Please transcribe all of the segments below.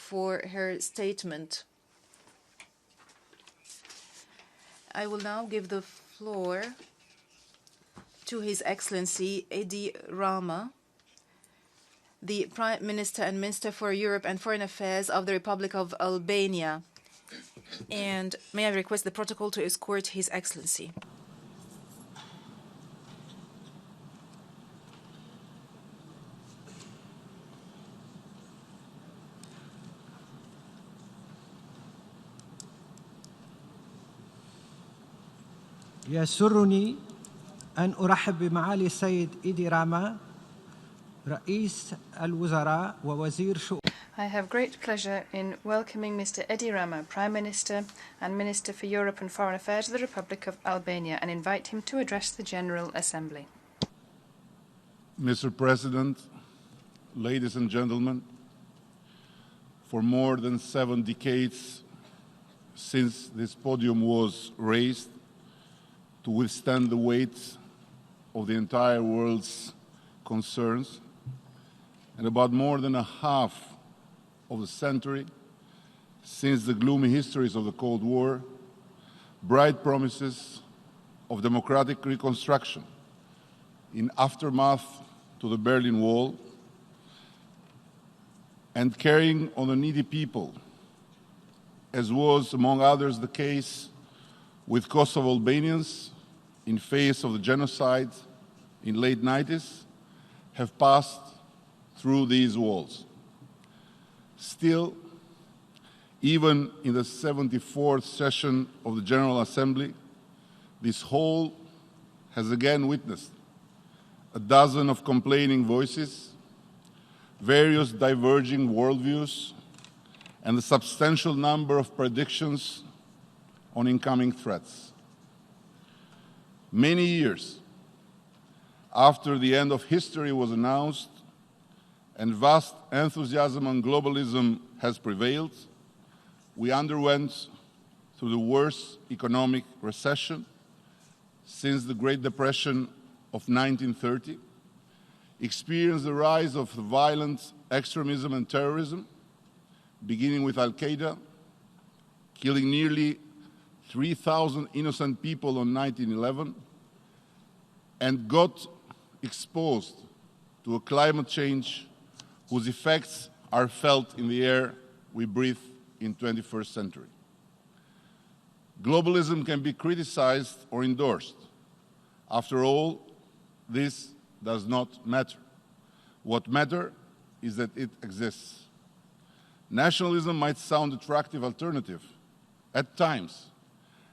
for her statement. I will now give the floor to His Excellency Edi Rama, the Prime Minister and Minister for Europe and Foreign Affairs of the Republic of Albania. And may I request the protocol to escort His Excellency. يسرني أن أرحب بمعالي السيد إيدي راما رئيس الوزراء ووزير شؤون. I have great pleasure in welcoming Mr. Edi Rama, Prime Minister and Minister for Europe and Foreign Affairs of the Republic of Albania, and invite him to address the General Assembly. Mr. President, ladies and gentlemen, for more than 7 decades since this podium was raised to withstand the weight of the entire world's concerns, and about more than a half of a century since the gloomy histories of the Cold War, bright promises of democratic reconstruction in aftermath to the Berlin Wall, and caring on the needy people, as was, among others, the case with Kosovo Albanians in face of the genocide in late 90s, have passed through these walls. Still, even in the 74th session of the General Assembly, this hall has again witnessed a dozen of complaining voices, various diverging worldviews, and a substantial number of predictions on incoming threats. Many years after the end of history was announced and vast enthusiasm on globalism has prevailed, we underwent through the worst economic recession since the Great Depression of 1930, experienced the rise of violent extremism and terrorism, beginning with Al-Qaeda, killing nearly 3,000 innocent people on 1911, and got exposed to a climate change whose effects are felt in the air we breathe in the 21st century. Globalism can be criticized or endorsed. After all, this does not matter. What matters is that it exists. Nationalism might sound an attractive alternative at times,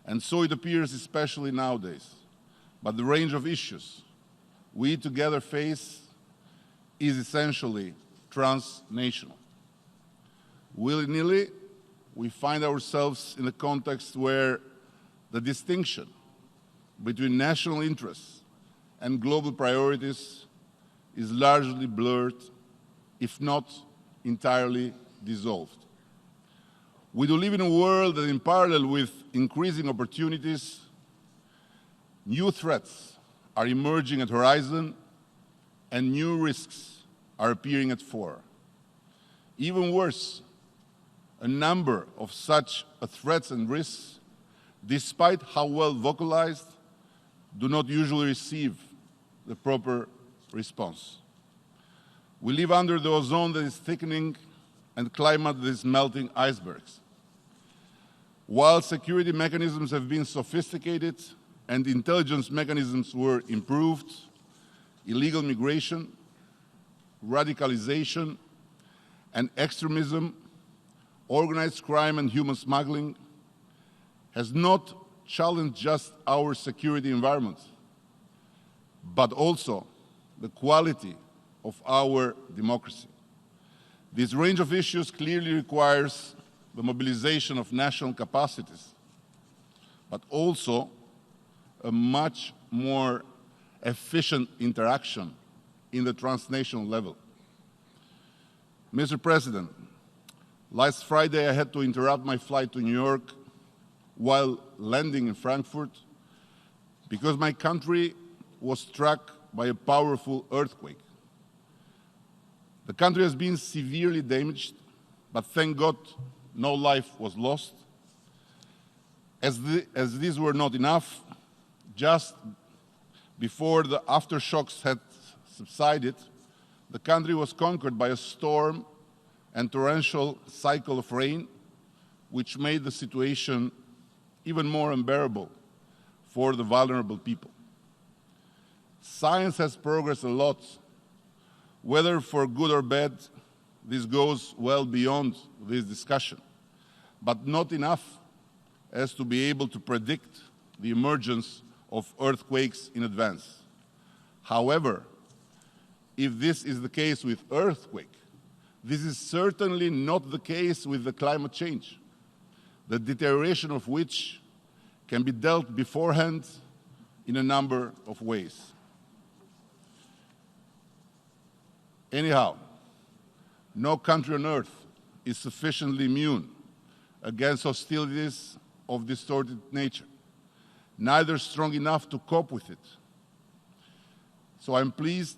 and so it appears especially nowadays. But the range of issues we together face is essentially transnational. Willy-nilly, we find ourselves in a context where the distinction between national interests and global priorities is largely blurred, if not entirely dissolved. We do live in a world that, in parallel with increasing opportunities, new threats are emerging at horizon and new risks are appearing at fore. Even worse, a number of such threats and risks, despite how well vocalized, do not usually receive the proper response. We live under the ozone that is thickening and climate that is melting icebergs. While security mechanisms have been sophisticated and intelligence mechanisms were improved, illegal migration, radicalization, and extremism, organized crime and human smuggling has not challenged just our security environment, but also the quality of our democracy. This range of issues clearly requires the mobilization of national capacities, but also a much more efficient interaction in the transnational level. Mr. President, last Friday I had to interrupt my flight to New York while landing in Frankfurt because my country was struck by a powerful earthquake. The country has been severely damaged but thank God no life was lost. As these were not enough, just before the aftershocks had subsided, the country was conquered by a storm and torrential cycle of rain, which made the situation even more unbearable for the vulnerable people. Science has progressed a lot. Whether for good or bad, this goes well beyond this discussion, but not enough as to be able to predict the emergence of earthquakes in advance. However, if this is the case with earthquake, this is certainly not the case with the climate change, the deterioration of which can be dealt beforehand in a number of ways. Anyhow, no country on earth is sufficiently immune against hostilities of distorted nature, neither strong enough to cope with it. So I'm pleased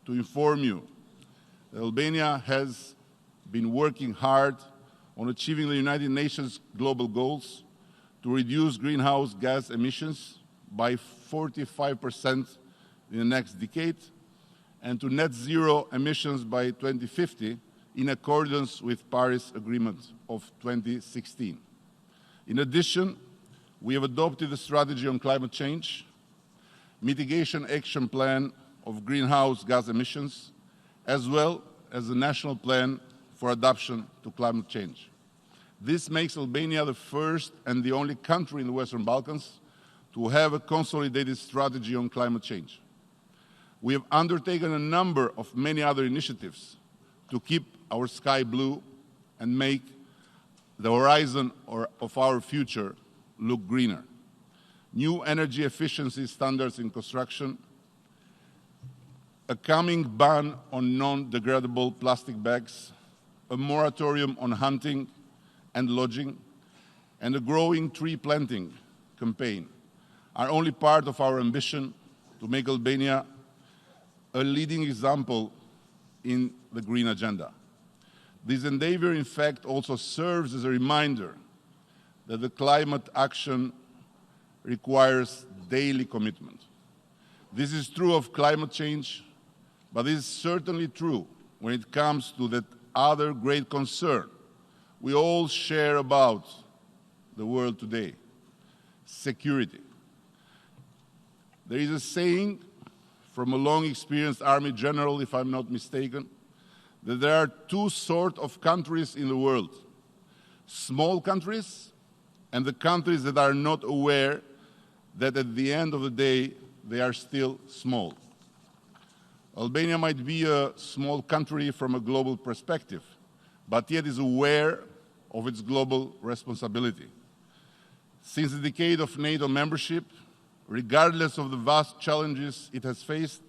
to inform you that Albania has been working hard on achieving the United Nations global goals to reduce greenhouse gas emissions by 45% in the next decade and to net zero emissions by 2050 in accordance with Paris Agreement of 2016. In addition, we have adopted a strategy on climate change, mitigation action plan of greenhouse gas emissions, as well as a national plan for adaptation to climate change. This makes Albania the first and the only country in the Western Balkans to have a consolidated strategy on climate change. We have undertaken a number of many other initiatives to keep our sky blue and make the horizon of our future look greener. New energy efficiency standards in construction, a coming ban on non-degradable plastic bags, a moratorium on hunting and lodging, and a growing tree planting campaign are only part of our ambition to make Albania a leading example in the green agenda. This endeavor, in fact, also serves as a reminder that the climate action requires daily commitment. This is true of climate change, but it is certainly true when it comes to that other great concern we all share about the world today: security. There is a saying from a long-experienced army general, if I'm not mistaken, that there are two sorts of countries in the world: small countries and the countries that are not aware that at the end of the day they are still small. Albania might be a small country from a global perspective, but yet is aware of its global responsibility. Since the decade of NATO membership, regardless of the vast challenges it has faced,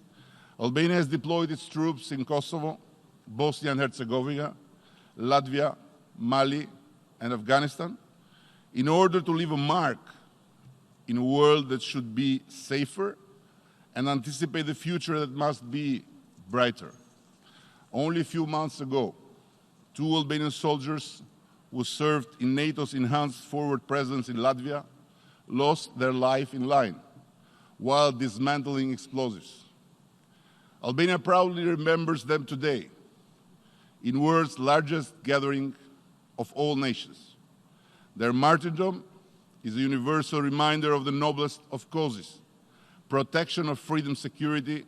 Albania has deployed its troops in Kosovo, Bosnia and Herzegovina, Latvia, Mali, and Afghanistan in order to leave a mark in a world that should be safer and anticipate the future that must be brighter. Only a few months ago, 2 Albanian soldiers who served in NATO's enhanced forward presence in Latvia lost their life in line while dismantling explosives. Albania proudly remembers them today in the world's largest gathering of all nations. Their martyrdom is a universal reminder of the noblest of causes: protection of freedom, security,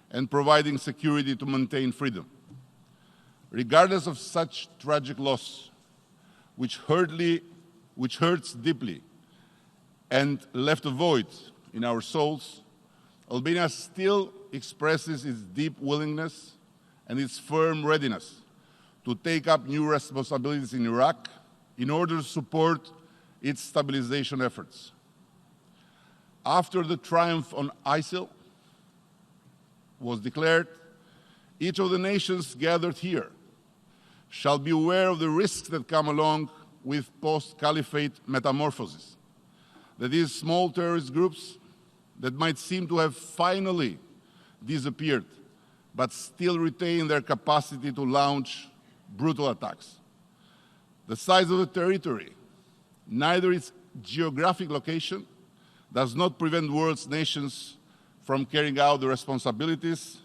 and providing security to maintain freedom. Regardless of such tragic loss, which hurts deeply and left a void in our souls, Albania still expresses its deep willingness and its firm readiness to take up new responsibilities in Iraq in order to support its stabilization efforts. After the triumph on ISIL was declared, each of the nations gathered here shall be aware of the risks that come along with post-caliphate metamorphosis. That is, small terrorist groups that might seem to have finally disappeared, but still retain their capacity to launch brutal attacks. The size of the territory, neither its geographic location, does not prevent world's nations from carrying out the responsibilities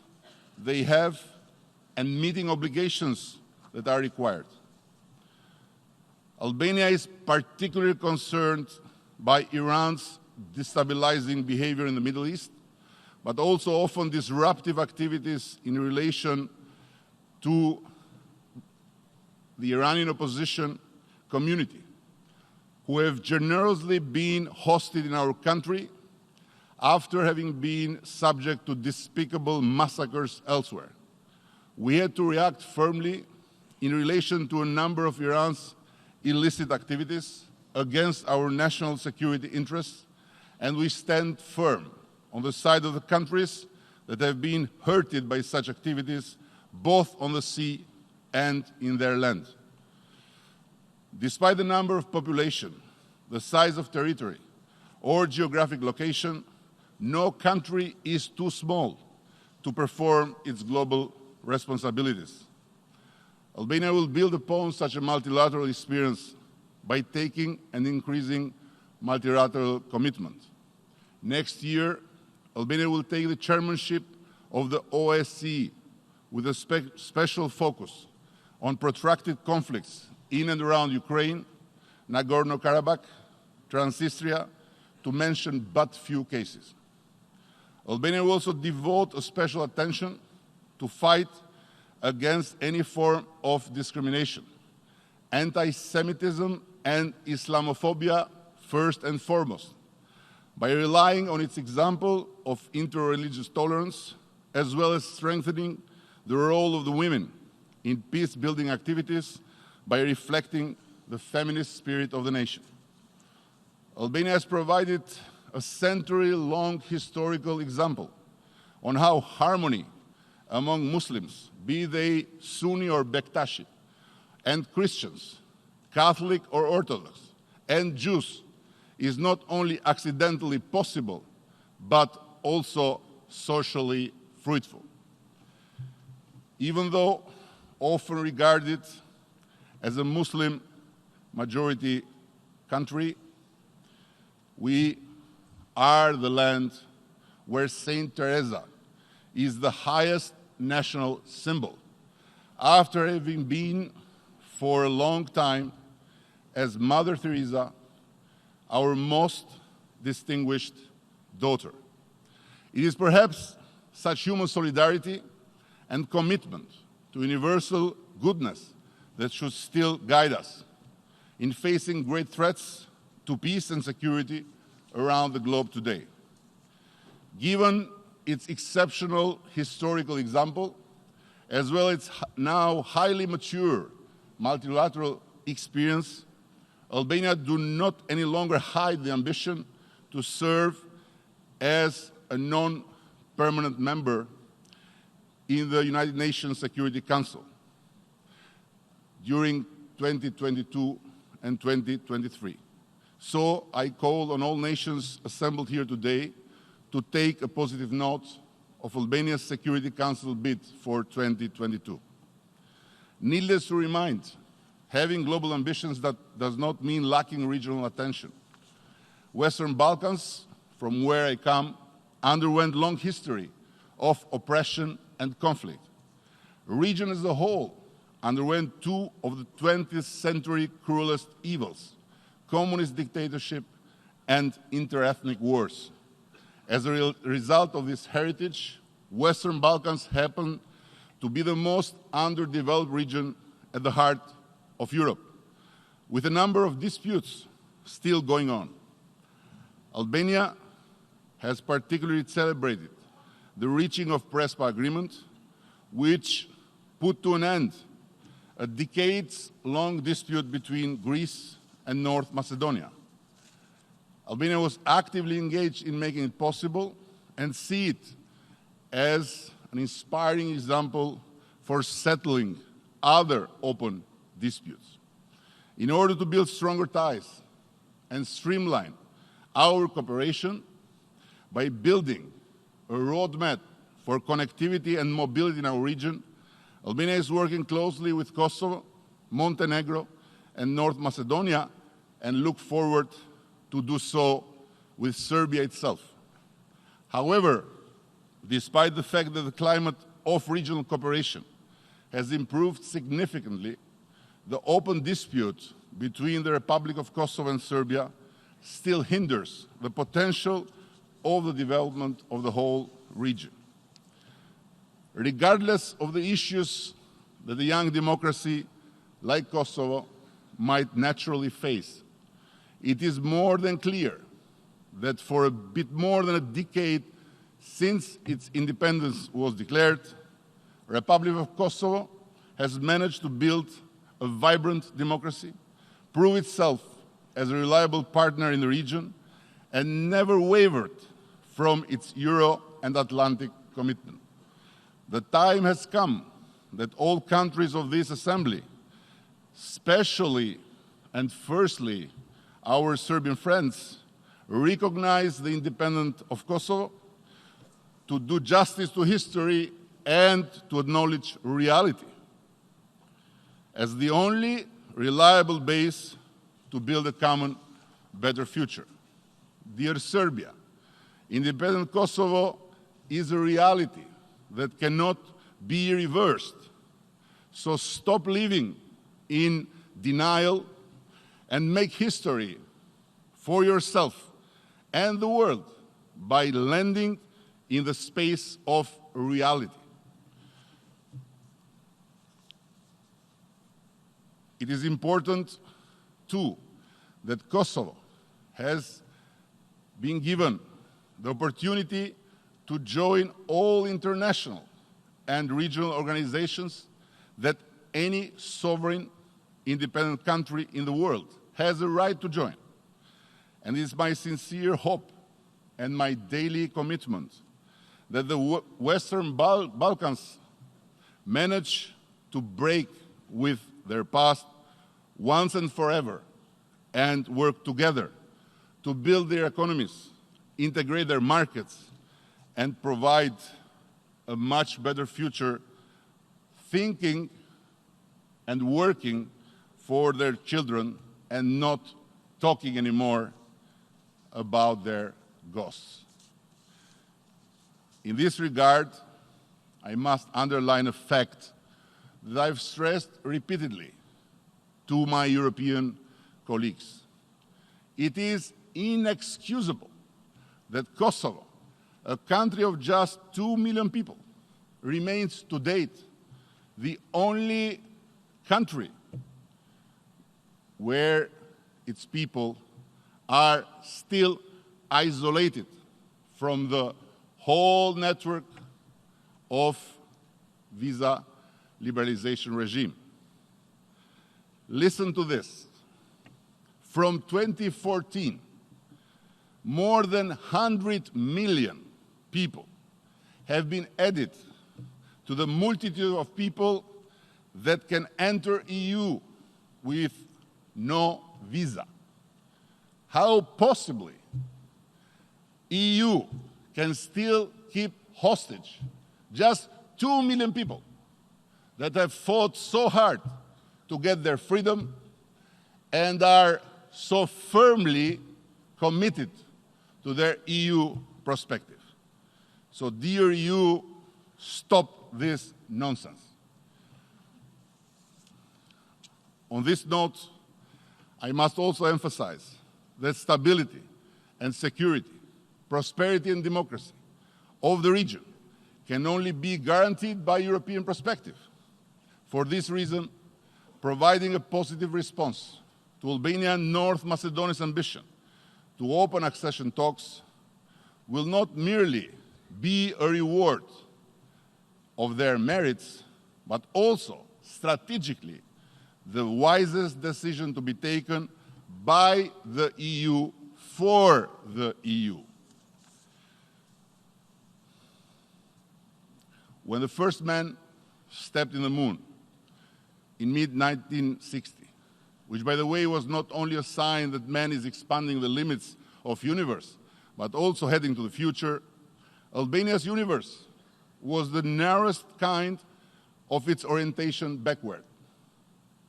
they have and meeting obligations that are required. Albania is particularly concerned by Iran's destabilizing behavior in the Middle East, but also often disruptive activities in relation to the Iranian opposition community, who have generously been hosted in our country after having been subject to despicable massacres elsewhere. We had to react firmly in relation to a number of Iran's illicit activities against our national security interests, and we stand firm on the side of the countries that have been hurted by such activities, both on the sea and in their land. Despite the number of population, the size of territory, or geographic location, no country is too small to perform its global responsibilities. Albania will build upon such a multilateral experience by taking and increasing multilateral commitment. Next year, Albania will take the chairmanship of the OSCE with a special focus on protracted conflicts in and around Ukraine, Nagorno-Karabakh, Transnistria, to mention but few cases. Albania will also devote a special attention to fight against any form of discrimination, anti-Semitism and Islamophobia first and foremost, by relying on its example of interreligious tolerance, as well as strengthening the role of the women in peace-building activities by reflecting the feminist spirit of the nation. Albania has provided a century-long historical example on how harmony among Muslims, be they Sunni or Bektashi, and Christians, Catholic or Orthodox, and Jews, is not only accidentally possible, but also socially fruitful. Even though often regarded as a Muslim majority country, we are the land where Saint Teresa is the highest national symbol, after having been for a long time, as Mother Teresa, our most distinguished daughter. It is perhaps such human solidarity and commitment to universal goodness that should still guide us in facing great threats to peace and security around the globe today. Given its exceptional historical example, as well as its now highly mature multilateral experience, Albania do not any longer hide the ambition to serve as a non-permanent member in the United Nations Security Council during 2022 and 2023. So I call on all nations assembled here today to take a positive note of Albania's Security Council bid for 2022. Needless to remind, having global ambitions that does not mean lacking regional attention. Western Balkans, from where I come, underwent long history of oppression and conflict. The region as a whole underwent two of the 20th century cruelest evils: communist dictatorship and interethnic wars. As a result of this heritage, Western Balkans happen to be the most underdeveloped region at the heart of Europe, with a number of disputes still going on. Albania has particularly celebrated the reaching of Prespa Agreement, which put to an end a decades-long dispute between Greece and North Macedonia. Albania was actively engaged in making it possible and see it as an inspiring example for settling other open disputes. In order to build stronger ties and streamline our cooperation by building a roadmap for connectivity and mobility in our region, Albania is working closely with Kosovo, Montenegro, and North Macedonia, and look forward to do so with Serbia itself. However, despite the fact that the climate of regional cooperation has improved significantly, the open dispute between the Republic of Kosovo and Serbia still hinders the potential of the development of the whole region. Regardless of the issues that a young democracy like Kosovo might naturally face, it is more than clear that for a bit more than a decade since its independence was declared, the Republic of Kosovo has managed to build a vibrant democracy, prove itself as a reliable partner in the region, and never wavered from its Euro and Atlantic commitment. The time has come that all countries of this assembly, especially and firstly our Serbian friends, recognize the independence of Kosovo, to do justice to history and to acknowledge reality as the only reliable base to build a common, better future. Dear Serbia, independent Kosovo is a reality that cannot be reversed. So stop living in denial and make history for yourself and the world by landing in the space of reality. It is important, too, that Kosovo has been given the opportunity to join all international and regional organizations that any sovereign independent country in the world has a right to join. And it is my sincere hope and my daily commitment that the Western Balkans manage to break with their past once and forever and work together to build their economies, integrate their markets, and provide a much better future, thinking and working for their children and not talking anymore about their ghosts. In this regard, I must underline a fact that I've stressed repeatedly to my European colleagues. It is inexcusable that Kosovo, a country of just 2 million people, remains to date the only country where its people are still isolated from the whole network of visa liberalization regime. Listen to this. From 2014, more than 100 million people have been added to the multitude of people that can enter EU with no visa. How possibly EU can still keep hostage just 2 million people that have fought so hard to get their freedom and are so firmly committed to their EU perspective. So, dear EU, stop this nonsense. On this note, I must also emphasize that stability and security, prosperity and democracy of the region can only be guaranteed by European perspective. For this reason, providing a positive response to Albania and North Macedonia's ambition to open accession talks will not merely be a reward of their merits, but also strategically the wisest decision to be taken by the EU for the EU. When the first man stepped in the moon in mid-1960, which, by the way, was not only a sign that man is expanding the limits of universe, but also heading to the future, Albania's universe was the narrowest kind of its orientation backward.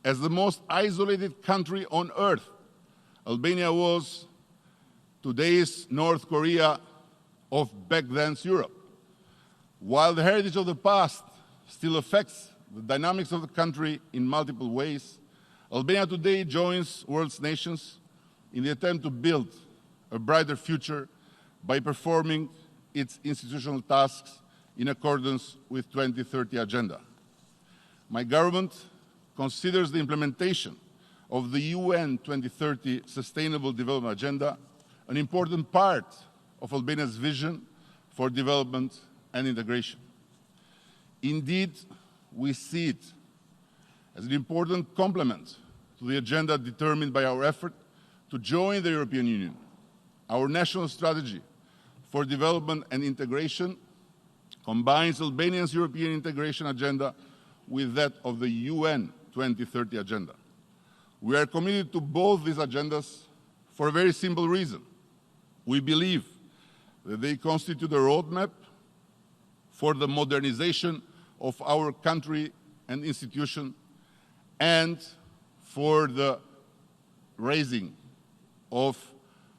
As the most isolated country on earth, Albania was today's North Korea of back then's Europe. While the heritage of the past still affects the dynamics of the country in multiple ways, Albania today joins world's nations in the attempt to build a brighter future by performing its institutional tasks in accordance with the 2030 Agenda. My government considers the implementation of the UN 2030 Sustainable Development Agenda an important part of Albania's vision for development and integration. Indeed, we see it as an important complement to the agenda determined by our effort to join the European Union. Our national strategy for development and integration combines Albania's European integration agenda with that of the UN 2030 agenda. We are committed to both these agendas for a very simple reason. We believe that they constitute a roadmap for the modernization of our country and institution and for the raising of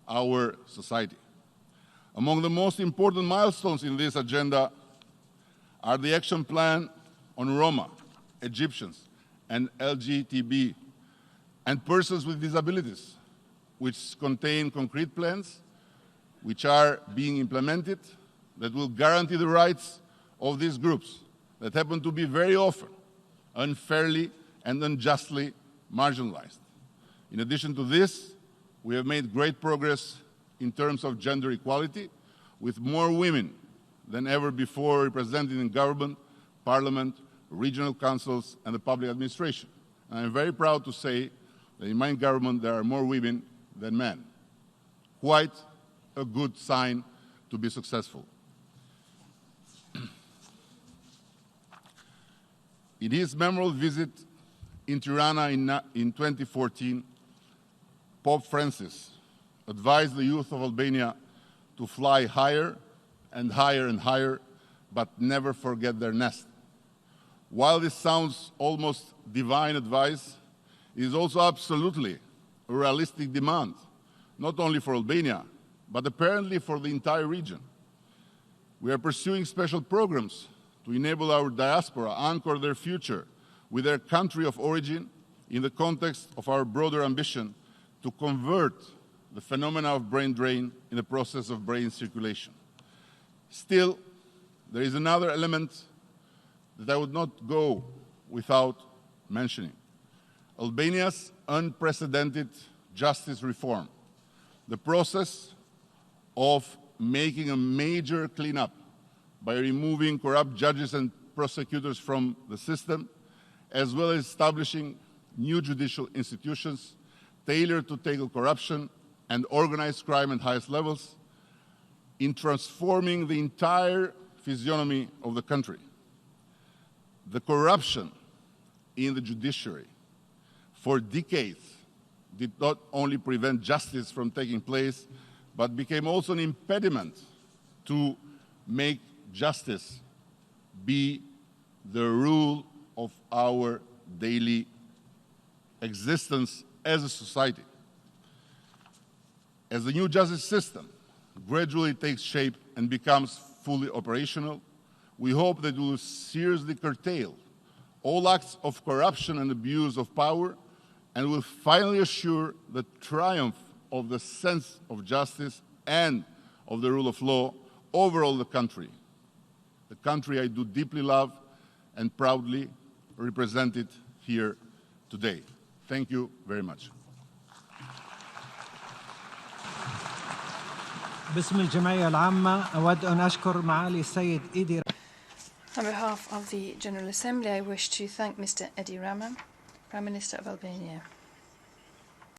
our society. Among the most important milestones in this agenda are the action plan on Roma, Egyptians, and LGTB, and persons with disabilities, which contain concrete plans which are being implemented that will guarantee the rights of these groups that happen to be very often unfairly and unjustly marginalized. In addition to this, we have made great progress in terms of gender equality, with more women than ever before represented in government, parliament, regional councils, and the public administration. And I'm very proud to say that in my government there are more women than men. Quite a good sign to be successful. In his memorable visit in Tirana in 2014, Pope Francis advised the youth of Albania to fly higher and higher and higher, but never forget their nest. While this sounds almost divine advice, it is also absolutely a realistic demand, not only for Albania, but apparently for the entire region. We are pursuing special programs to enable our diaspora anchor their future with their country of origin in the context of our broader ambition to convert the phenomena of brain drain in the process of brain circulation. Still, there is another element that I would not go without mentioning. Albania's unprecedented justice reform, the process of making a major cleanup by removing corrupt judges and prosecutors from the system, as well as establishing new judicial institutions tailored to tackle corruption and organized crime at highest levels, in transforming the entire physiognomy of the country. The corruption in the judiciary for decades did not only prevent justice from taking place, but became also an impediment to make justice be the rule of our daily existence as a society. As the new justice system gradually takes shape and becomes fully operational, we hope that it will seriously curtail all acts of corruption and abuse of power and will finally assure the triumph of the sense of justice and of the rule of law over all the country I do deeply love and proudly represent it here today. Thank you very much. باسم الجمعية العامة أود أن أشكر معالي السيد إيدي. On behalf of the General Assembly, I wish to thank Mr. Edi Rama, Prime Minister of Albania.